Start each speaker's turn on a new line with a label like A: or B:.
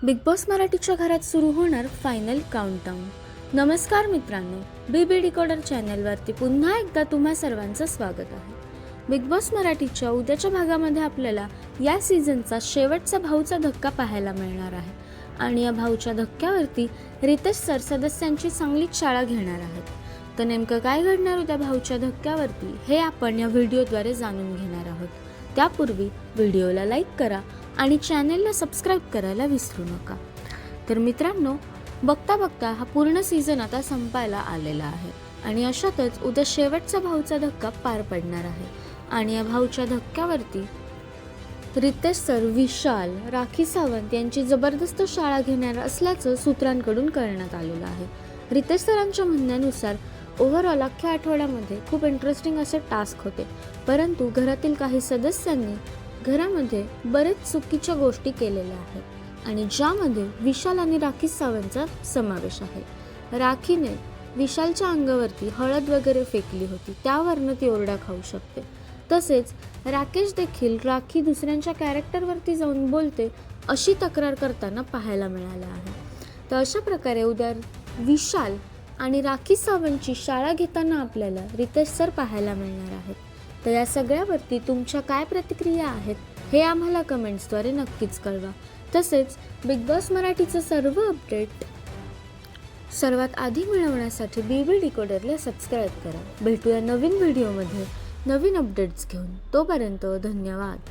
A: Big boss मराठीच्या घरात सुरू होणार फायनल काउंटडाऊन। नमस्कार मित्रांनो, बीबी डिकोडर चॅनलवरती पुन्हा एकदा तुम्हा सर्वांचं स्वागत आहे। बिग बॉस मराठीच्या उद्याच्या भागामध्ये आपल्याला या सीझनचा शेवटचा भाऊचा धक्का पाहायला मिळणार आहे आणि या भाऊच्या धक्क्यावरती रितेश सर सदस्यांची चांगलीच शाळा घेणार आहेत। तर नेमकं काय घडणार त्या भाऊच्या धक्क्यावरती हे आपण या व्हिडिओद्वारे जाणून घेणार आहोत। त्यापूर्वी व्हिडिओला लाईक करा आणि चॅनलला सबस्क्राईब करायला विसरू नका। तर मित्रांनो, बघता बघता हा पूर्ण सीझन आता संपायला आलेला आहे आणि अशातच उद्या शेवटचा भाऊचा धक्का पार पडणार आहे आणि या भाऊच्या धक्क्यावरती रितेश सर, विशाल, राखी सावंत यांची जबरदस्त शाळा घेणार असल्याचं सूत्रांकडून कळण्यात आलेलं आहे। रितेश सरांच्या म्हणण्यानुसार ओव्हरऑल अख्ख्या आठवड्यामध्ये खूप इंटरेस्टिंग असे टास्क होते, परंतु घरातील काही सदस्यांनी घरामध्ये बरेच चुकीच्या गोष्टी केलेल्या आहेत आणि ज्यामध्ये विशाल आणि राखी सावंतचा समावेश आहे। राखीने विशालच्या अंगावरती हळद वगैरे फेकली होती, त्यावरनं ती ओरडा खाऊ शकते। तसेच राकेश देखील राखी दुसऱ्यांच्या कॅरेक्टरवरती जाऊन बोलते अशी तक्रार करताना पाहायला मिळालं आहे। तर अशा प्रकारे उद्या विशाल आणि राखी सावंतची शाळा घेताना आपल्याला रितेश सर पाहायला मिळणार आहेत। तर या सगळ्यावरती तुमच्या काय प्रतिक्रिया आहेत हे आम्हाला कमेंट्सद्वारे नक्कीच कळवा। तसेच बिग बॉस मराठीचं सर्व अपडेट सर्वात आधी मिळवण्यासाठी बीबी डिकोडरला सबस्क्राईब करा। भेटूया नवीन व्हिडिओमध्ये नवीन अपडेट्स घेऊन। तोपर्यंत धन्यवाद।